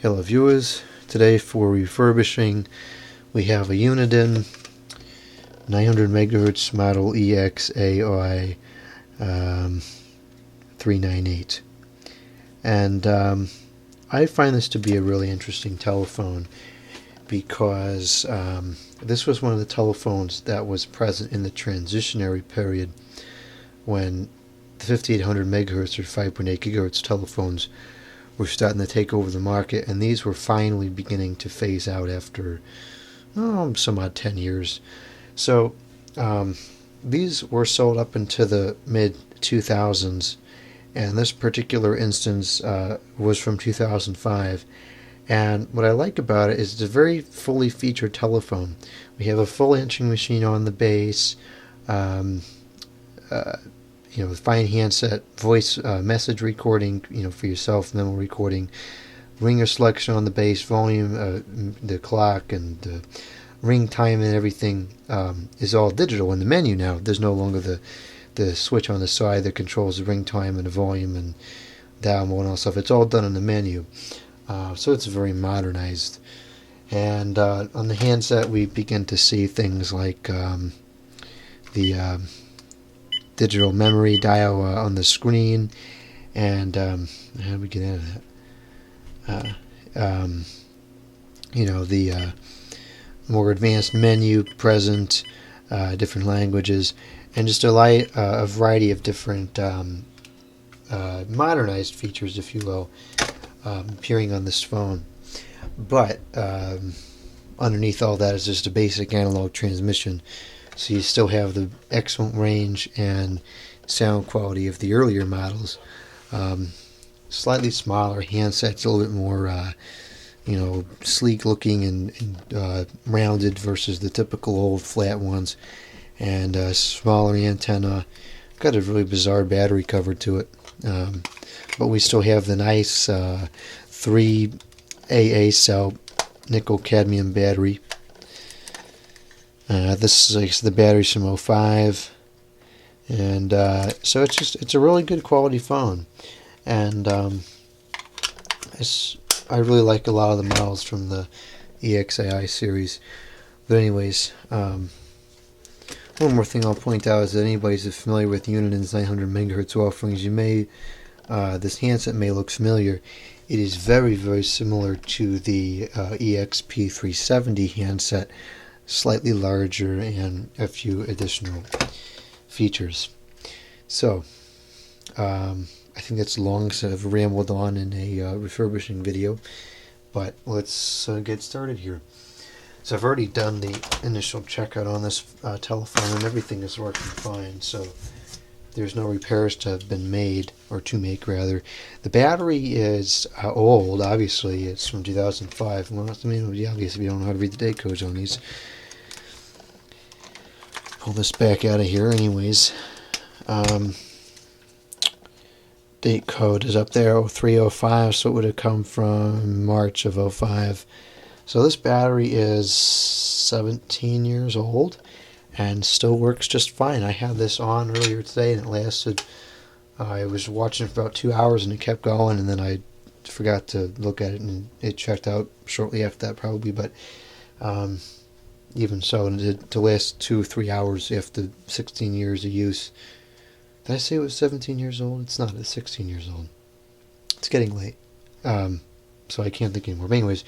Hello viewers, today for refurbishing we have a Uniden 900 MHz model EXAI-398, and I find this to be a really interesting telephone because this was one of the telephones that was present in the transitionary period when the 5800 MHz or 5.8 GHz telephones were starting to take over the market, and these were finally beginning to phase out after some odd 10 years. So these were sold up into the mid 2000s, and this particular instance was from 2005. And what I like about it is it's a very fully featured telephone. We have a full answering machine on the base, fine handset, voice message recording, for yourself, memo recording, ringer selection on the base, volume, the clock, and the ring time and everything is all digital in the menu now. There's no longer the switch on the side that controls the ring time and the volume and dial mode and all stuff. It's all done in the menu. So it's very modernized. And on the handset we begin to see things like the digital memory dial on the screen, and how do we get out of that? The more advanced menu present, different languages, and just a variety of different modernized features, if you will, appearing on this phone. But underneath all that is just a basic analog transmission. So you still have the excellent range and sound quality of the earlier models. Slightly smaller handsets, a little bit more, sleek looking and rounded versus the typical old flat ones. And smaller antenna. Got a really bizarre battery cover to it. But we still have the nice 3 AA cell nickel cadmium battery. This is the battery's from 05, and so it's a really good quality phone, and I really like a lot of the models from the EXAI series. But anyways, one more thing I'll point out is that anybody's familiar with Uniden's 900 MHz offerings, this handset may look familiar. It is very, very similar to the EXP370 handset, slightly larger and a few additional features. So I think that's long, so I've rambled on in a refurbishing video, but let's get started here. So I've already done the initial checkout on this telephone, and everything is working fine, so there's no repairs to have been made, or to make rather. The battery is old, obviously. It's from 2005. Well, I mean, it would be obvious if you don't know how to read the date codes on these. Pull this back out of here anyways. Date code is up there, 0305, so it would have come from March of 05. So this battery is 17 years old and still works just fine. I had this on earlier today and it lasted, I was watching for about 2 hours and it kept going, and then I forgot to look at it and it checked out shortly after that probably, but even so, and to last 2 or 3 hours after 16 years of use. Did I say it was 17 years old? It's not, it's 16 years old. It's getting late, so I can't think anymore. But anyways,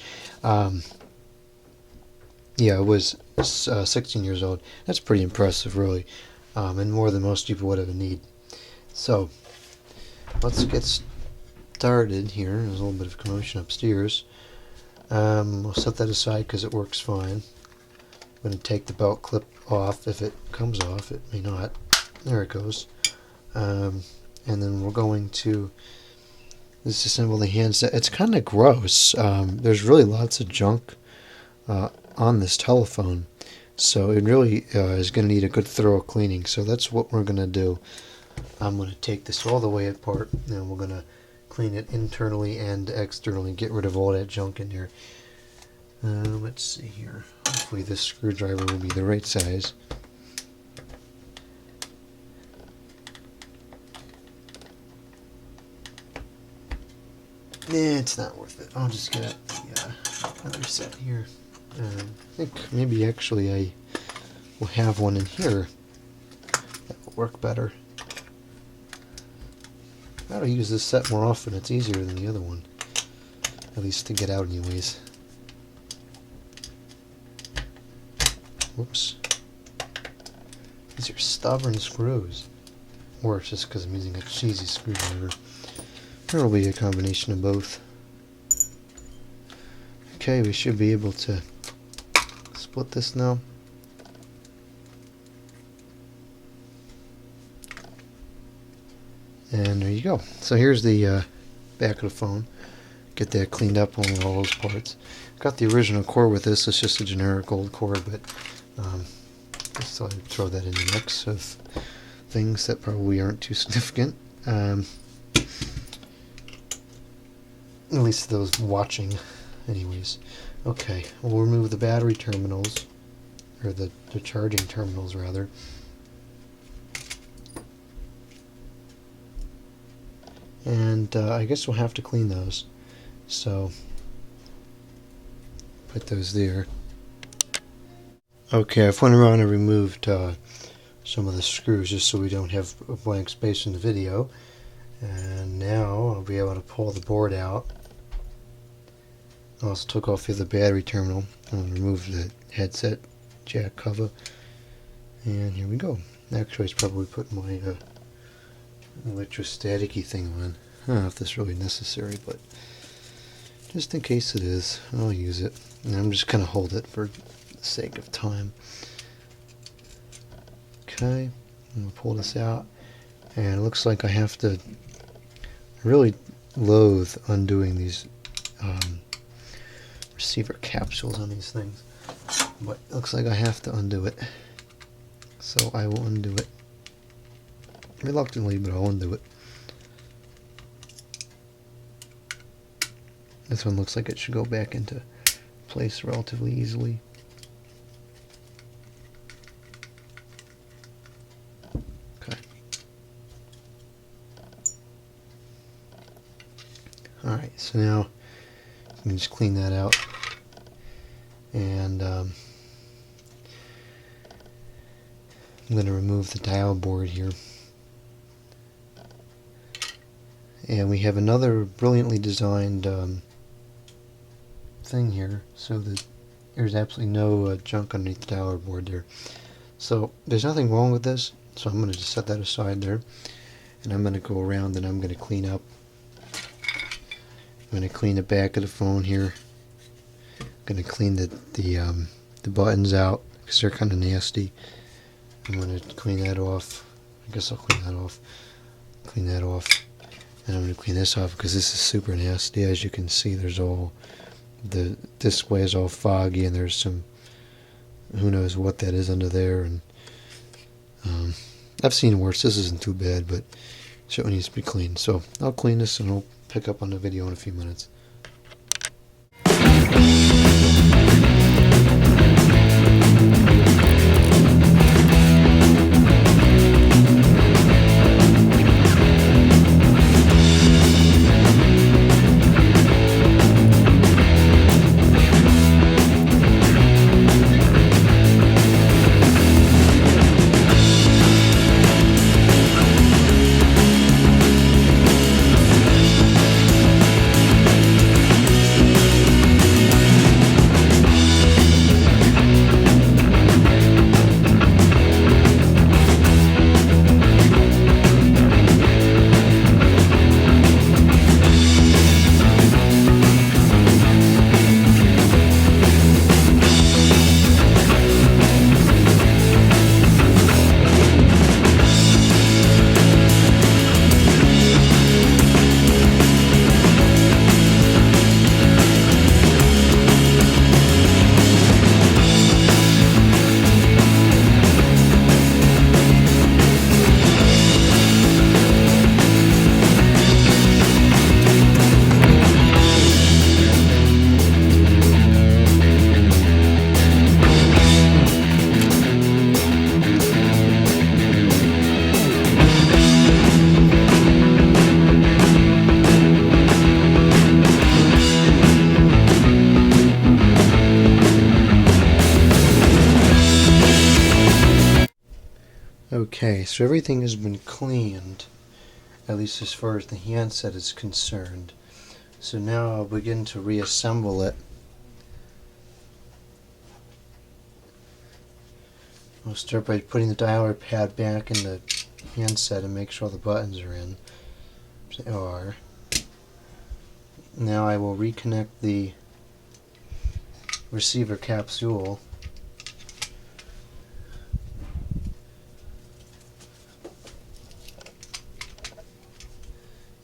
yeah, it was 16 years old. That's pretty impressive, really, and more than most people would ever need. So let's get started here. There's a little bit of commotion upstairs. We'll set that aside because it works fine. I'm going to take the belt clip off. If it comes off, it may not. There it goes. And then we're going to disassemble the handset. It's kind of gross. There's really lots of junk on this telephone, so it really is going to need a good thorough cleaning. So that's what we're going to do. I'm going to take this all the way apart, and we're going to clean it internally and externally, get rid of all that junk in here. Let's see here. Hopefully this screwdriver will be the right size. it's not worth it. I'll just get the other set here. I think maybe actually I will have one in here that will work better. I gotta use this set more often. It's easier than the other one, at least to get out anyways. Whoops. These are stubborn screws. Or it's just because I'm using a cheesy screwdriver. There will be a combination of both. Okay, we should be able to split this now. And there you go. So here's the back of the phone. Get that cleaned up on all those parts. Got the original cord with this. It's just a generic old cord, but just thought I'd throw that in the mix of things that probably aren't too significant. At least those watching, anyways. Okay, we'll remove the battery terminals, or the charging terminals rather. And I guess we'll have to clean those. So put those there. Okay, I've went around and removed some of the screws just so we don't have a blank space in the video. And now I'll be able to pull the board out. I also took off the other battery terminal and removed the headset jack cover. And here we go. Actually, I should probably put my electrostatic-y thing on. I don't know if this is really necessary, but just in case it is, I'll use it. And I'm just going to hold it for the sake of time. Okay, I'm going to pull this out. And it looks like I have to really loathe undoing these receiver capsules on these things. But it looks like I have to undo it. So I will undo it. Reluctantly, but I'll undo it. This one looks like it should go back into place relatively easily. Okay. Alright, so now you can just clean that out. And I'm going to remove the dial board here. And we have another brilliantly designed thing here, so that there's absolutely no junk underneath the dial board there. So there's nothing wrong with this, so I'm going to just set that aside there. And I'm going to go around and I'm going to clean up. I'm going to clean the back of the phone here. I'm going to clean the buttons out because they're kind of nasty. I'm going to clean that off. I guess I'll clean that off. Clean that off. And I'm going to clean this off because this is super nasty. As you can see, there's all the display is all foggy, and there's some, who knows what that is under there. And I've seen worse. This isn't too bad, but it certainly needs to be cleaned. So I'll clean this and I'll pick up on the video in a few minutes. Okay, so everything has been cleaned, at least as far as the handset is concerned. So now I'll begin to reassemble it. I'll start by putting the dialer pad back in the handset and make sure all the buttons are in. Which they are. Now I will reconnect the receiver capsule.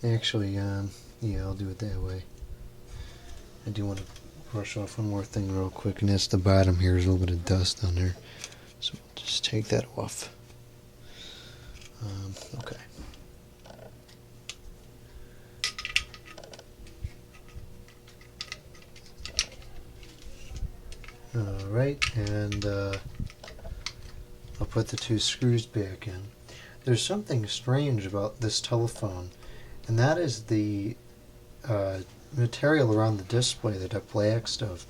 Actually, yeah, I'll do it that way. I do want to brush off one more thing real quick, and that's the bottom here. There's a little bit of dust on there. So we'll just take that off. Okay. Alright, and I'll put the 2 screws back in. There's something strange about this telephone, and that is the material around the display, the black stuff,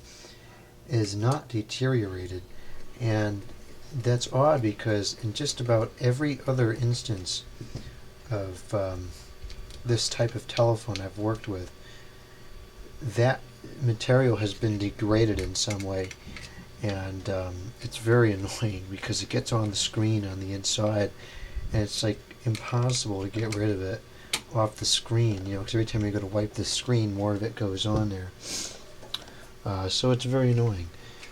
is not deteriorated. And that's odd because in just about every other instance of this type of telephone I've worked with, that material has been degraded in some way, and it's very annoying because it gets on the screen on the inside, and it's like impossible to get rid of it off the screen, because every time you go to wipe the screen, more of it goes on there. So it's very annoying.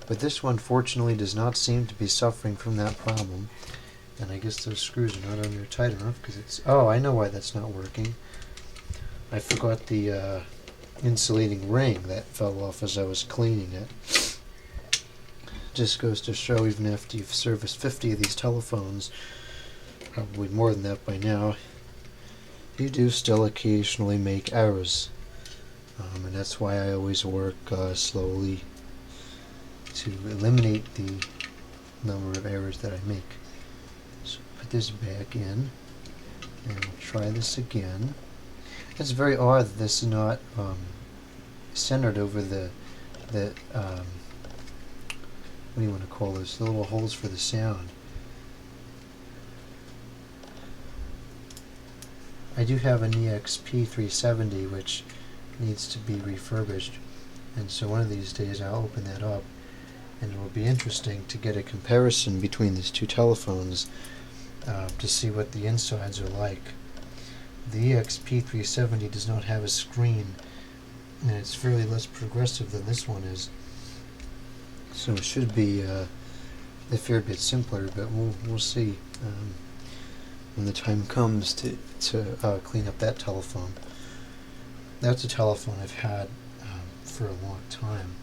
But this one, fortunately, does not seem to be suffering from that problem. And I guess those screws are not on there tight enough because it's... Oh, I know why that's not working. I forgot the insulating ring that fell off as I was cleaning it. Just goes to show, even after you've serviced 50 of these telephones, probably more than that by now, you do still occasionally make errors. And that's why I always work slowly to eliminate the number of errors that I make. So put this back in, and we'll try this again. It's very odd that this is not centered over the what do you want to call this? The little holes for the sound. I do have an EXP-370 which needs to be refurbished, and so one of these days I'll open that up, and it will be interesting to get a comparison between these 2 telephones to see what the insides are like. The EXP-370 does not have a screen, and it's fairly less progressive than this one is, so it should be a fair bit simpler, but we'll see when the time comes to clean up that telephone. That's a telephone I've had for a long time.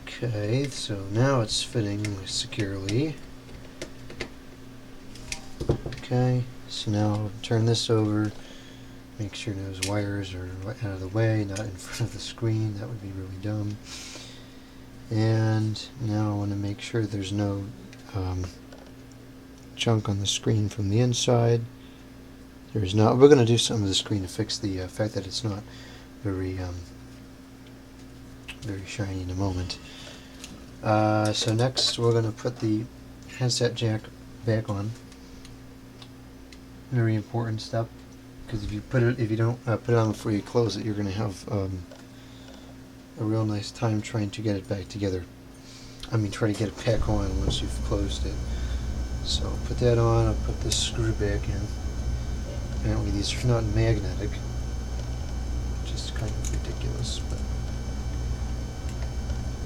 Okay, so now it's fitting securely. Okay, so now I'll turn this over, make sure those wires are out of the way, not in front of the screen. That would be really dumb. And now I want to make sure there's no junk on the screen from the inside. There's not. We're going to do something to the screen to fix the fact that it's not very shiny in a moment. So next we're going to put the headset jack back on. Very important step, because if you don't put it on before you close it, you're going to have a real nice time trying to get it back together. I mean, try to get it back on once you've closed it. So I'll put that on. I'll put this screw back in. Apparently these are not magnetic, which is kind of ridiculous, but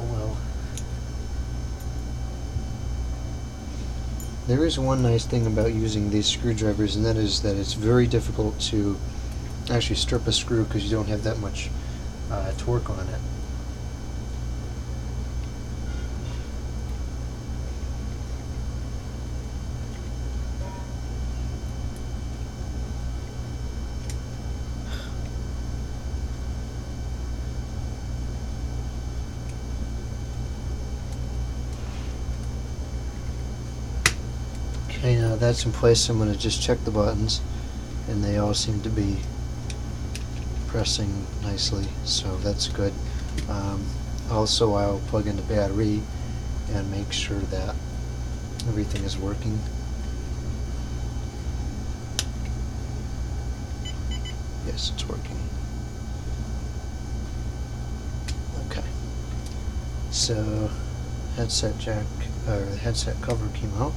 oh well. There is one nice thing about using these screwdrivers, and that is that it's very difficult to actually strip a screw because you don't have that much torque on it. Okay, now that's in place, I'm going to just check the buttons, and they all seem to be pressing nicely, so that's good. Also, I'll plug in the battery and make sure that everything is working. Yes, it's working. Okay. So, headset jack, or the headset cover came out.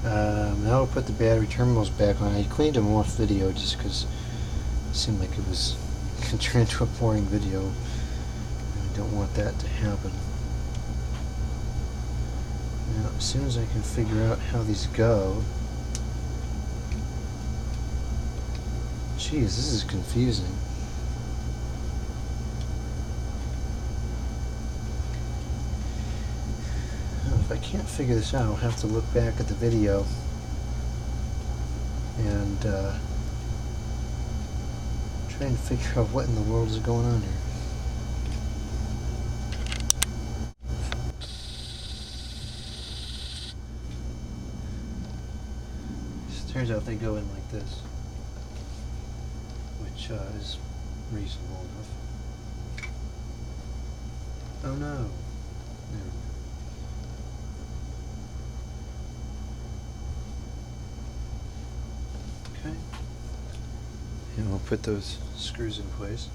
Now we'll put the battery terminals back on. I cleaned them off video just because it seemed like it was going to turn into a boring video. I don't want that to happen. Now, as soon as I can figure out how these go... Jeez, this is confusing. Well, if I can't figure this out, I'll have to look back at the video and try and figure out what in the world is going on here. It turns out they go in like this, which is reasonable enough. Oh no. There. Okay. And we'll put those screws in place.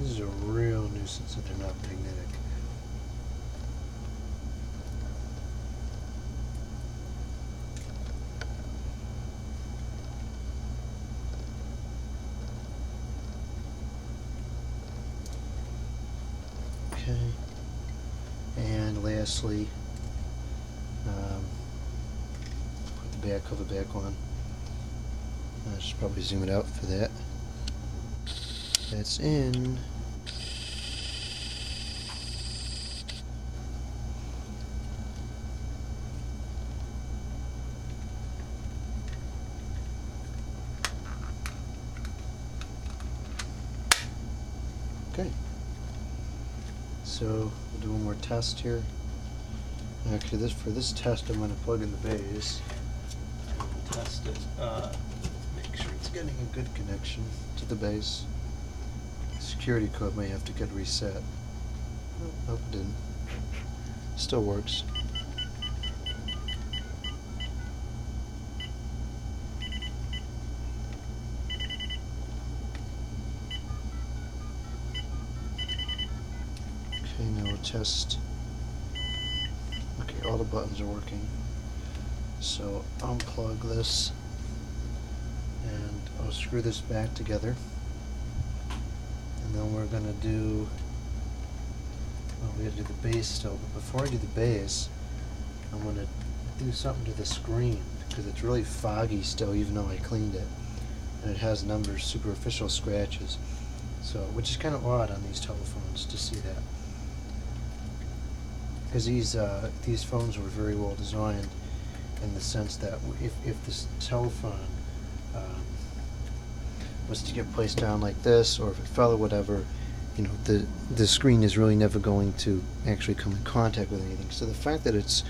This is a real nuisance that they're not magnetic. Okay. And lastly, put the back cover back on. I should probably zoom it out for that. That's in. Okay. So we'll do one more test here. Actually, for this test, I'm going to plug in the base and test it. Make sure it's getting a good connection to the base. Security code may have to get reset. Oh, nope, it didn't. Still works. Okay, now we'll test. Okay, all the buttons are working. So unplug this and I'll screw this back together. And then we're going to do, well, we have to do the base still, but before I do the base, I'm going to do something to the screen because it's really foggy still, even though I cleaned it. And it has numbers, superficial scratches. So, which is kind of odd on these telephones to see that. Because these phones were very well designed in the sense that if this telephone was to get placed down like this, or if it fell or whatever, you know, the screen is really never going to actually come in contact with anything. So the fact that it's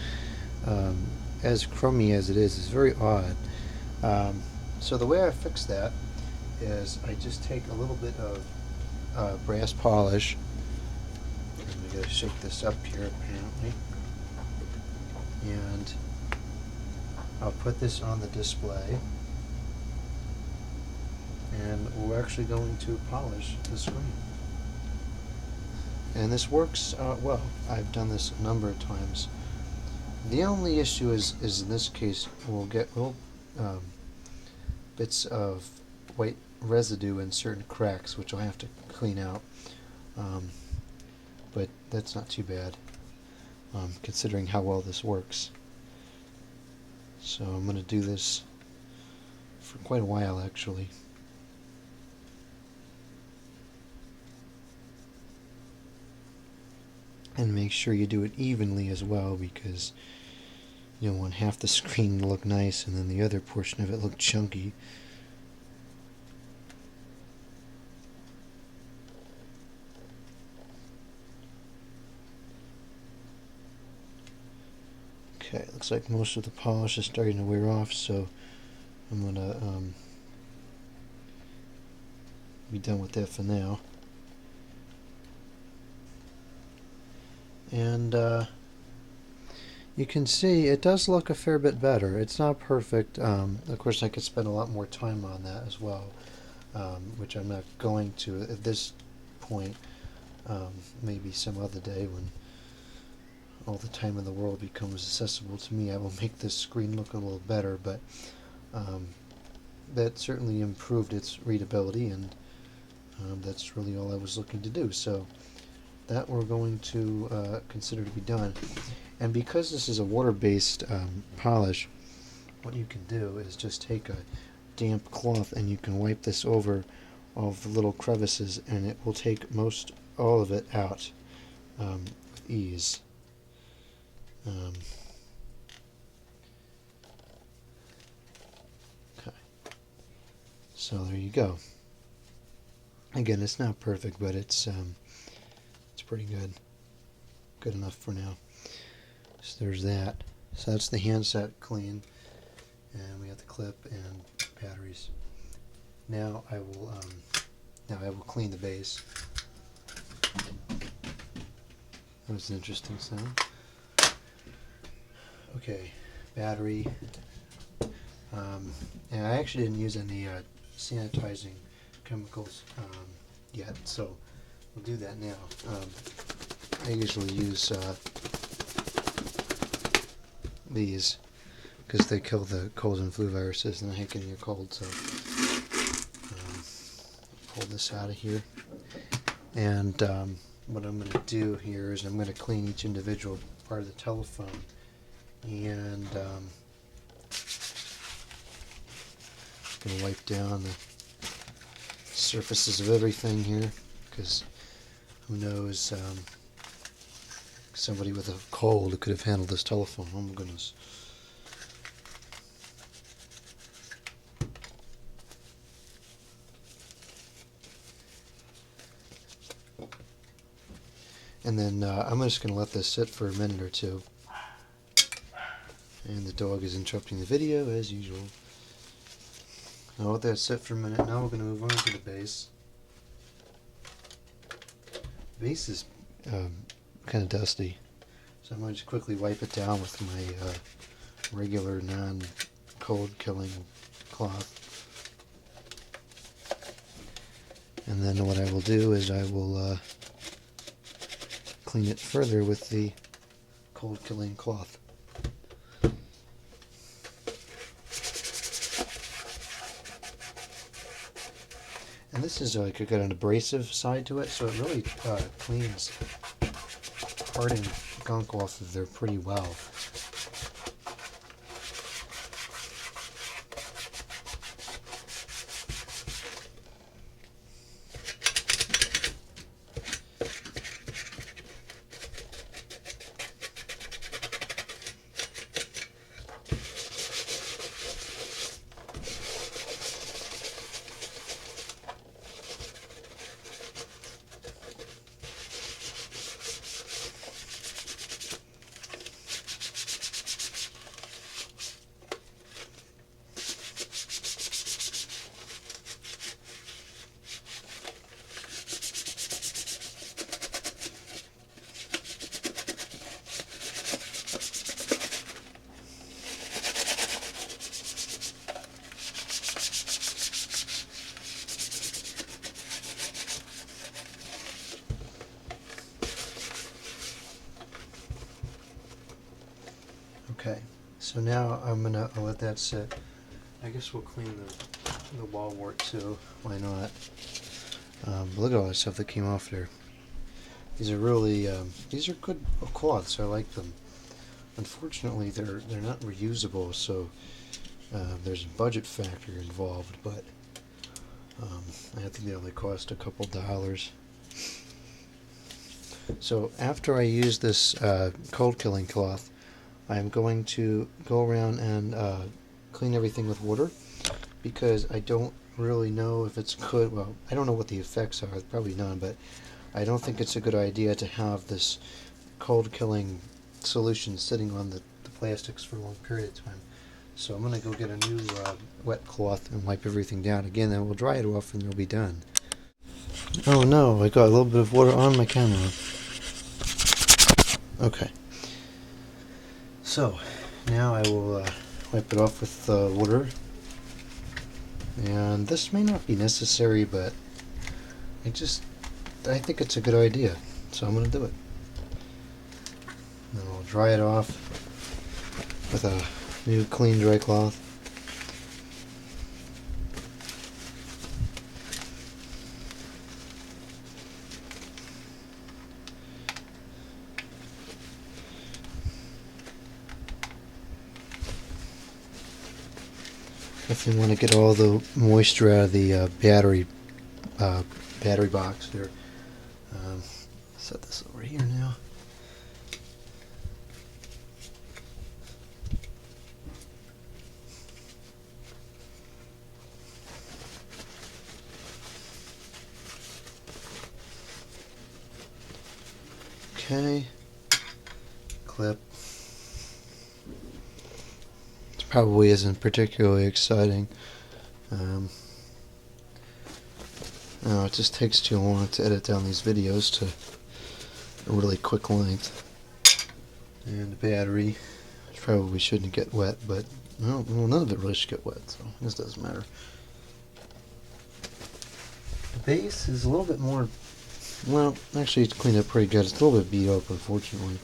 as crummy as it is very odd. So the way I fix that is I just take a little bit of brass polish. We gotta shake this up here apparently, and I'll put this on the display, and we're actually going to polish the screen. And this works well. I've done this a number of times. The only issue is in this case we'll get little bits of white residue in certain cracks, which I'll have to clean out. But that's not too bad, considering how well this works. So I'm going to do this for quite a while, actually. And make sure you do it evenly as well, because you don't want half the screen to look nice and then the other portion of it look chunky. Okay, looks like most of the polish is starting to wear off, so I'm gonna be done with that for now. And you can see it does look a fair bit better. It's not perfect. Of course, I could spend a lot more time on that as well, which I'm not going to at this point. Maybe some other day when all the time in the world becomes accessible to me, I will make this screen look a little better, but that certainly improved its readability, and that's really all I was looking to do. So that we're going to consider to be done. And because this is a water-based polish, what you can do is just take a damp cloth and you can wipe this over all of the little crevices, and it will take all of it out with ease. Okay, so there you go. Again, it's not perfect, but it's pretty good enough for now. So there's that. So that's the handset clean, and we have the clip and batteries. Now I will clean the base. That was an interesting sound. Okay, battery. And I actually didn't use any sanitizing chemicals yet, so we'll do that now. I usually use these because they kill the cold and flu viruses, and I hate getting a cold, so pull this out of here. And what I'm going to do here is I'm going to clean each individual part of the telephone, and going to wipe down the surfaces of everything here, because who knows, somebody with a cold could have handled this telephone. Oh my goodness. And then I'm just going to let this sit for a minute or two. And the dog is interrupting the video as usual. I'll let that sit for a minute. Now we're going to move on to the base. The base is kind of dusty, so I'm going to just quickly wipe it down with my regular non-cold killing cloth. And then what I will do is I will clean it further with the cold killing cloth. And this is like got an abrasive side to it, so it really cleans hardened gunk off of there pretty well. Okay, so now I'll let that sit. I guess we'll clean the wall wart too. Why not? Look at all that stuff that came off there. These are really these are good cloths. I like them. Unfortunately, they're not reusable, so there's a budget factor involved. But I think they only cost a couple dollars. So after I use this cold killing cloth, I'm going to go around and clean everything with water, because I don't really know if it's good. Well, I don't know what the effects are, probably none, but I don't think it's a good idea to have this cold killing solution sitting on the plastics for a long period of time. So I'm going to go get a new wet cloth and wipe everything down again, then we'll dry it off and it'll be done. Oh no, I got a little bit of water on my camera. Okay. So, now I will wipe it off with water. And this may not be necessary, but I think it's a good idea. So I'm going to do it. Then I'll dry it off with a new clean dry cloth. Definitely want to get all the moisture out of the battery box here. Set this over here now. Okay, clip. It probably isn't particularly exciting. No, it just takes too long to edit down these videos to a really quick length. And the battery, which probably shouldn't get wet, but well, none of it really should get wet, so this doesn't matter. The base is a little bit more, well, actually it's cleaned up pretty good. It's a little bit beat up, unfortunately.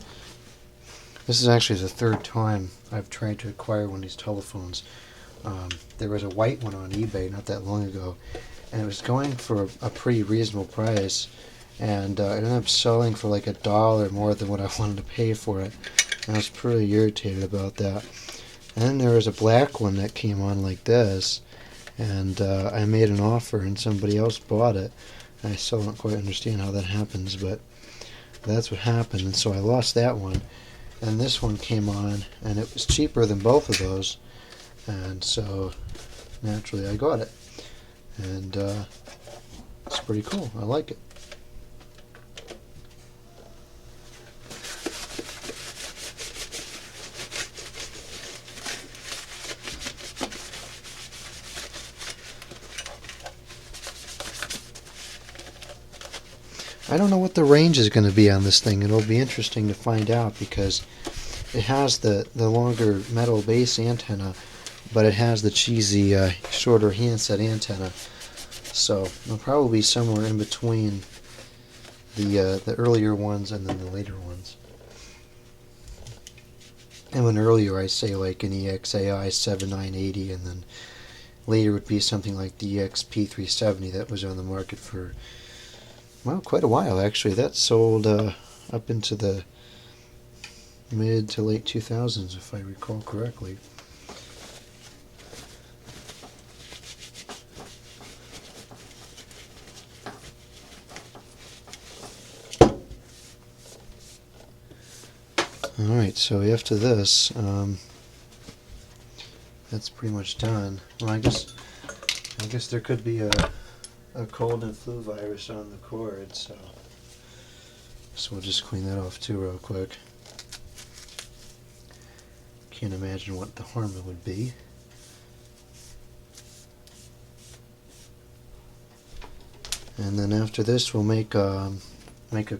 This is actually the third time I've tried to acquire one of these telephones. There was a white one on eBay not that long ago, and it was going for a pretty reasonable price, and it ended up selling for like $1 more than what I wanted to pay for it, and I was pretty irritated about that. And then there was a black one that came on like this, and I made an offer and somebody else bought it. I still don't quite understand how that happens, but that's what happened, and so I lost that one. And this one came on, and it was cheaper than both of those, and so naturally I got it. And it's pretty cool. I like it. I don't know what the range is going to be on this thing. It'll be interesting to find out because it has the longer metal base antenna, but it has the cheesy shorter handset antenna. So it'll probably be somewhere in between the earlier ones and then the later ones. And when earlier I say like an EXAI-398, and then later would be something like the EXP-370 that was on the market for, well, quite a while actually. That sold up into the mid to late 2000s, if I recall correctly. Alright, so after this, that's pretty much done. Well, I guess there could be a cold and flu virus on the cord, so we'll just clean that off too real quick. Can't imagine what the harm it would be. And then after this we'll make a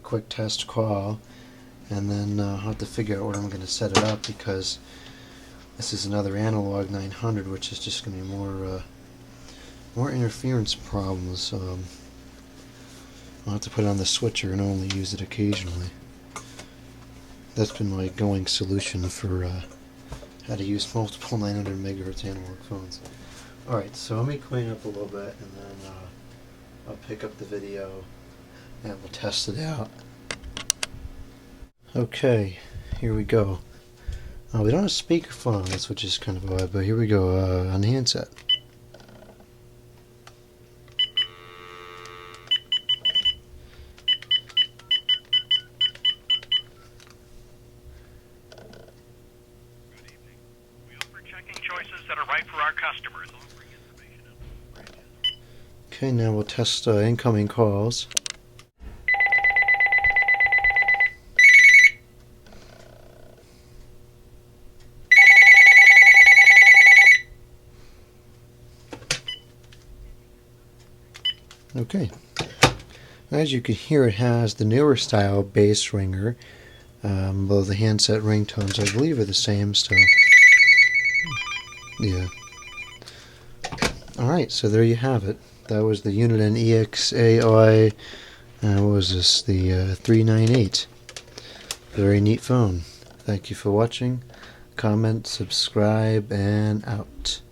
quick test call, and then I'll have to figure out where I'm going to set it up, because this is another analog 900, which is just going to be more interference problems. I'll have to put it on the switcher and only use it occasionally. That's been my going solution for how to use multiple 900 megahertz analog phones. Alright, so let me clean up a little bit, and then I'll pick up the video and we'll test it out. Okay, here we go. We don't have speakerphone on this, which is kind of odd, but here we go on the handset. Okay, now we'll test incoming calls. Okay. As you can hear, it has the newer style bass ringer. Though the handset ringtones, I believe, are the same still. Yeah. Alright, so there you have it. That was the Uniden EXAI, what was this, the 398. Very neat phone. Thank you for watching. Comment, subscribe, and out.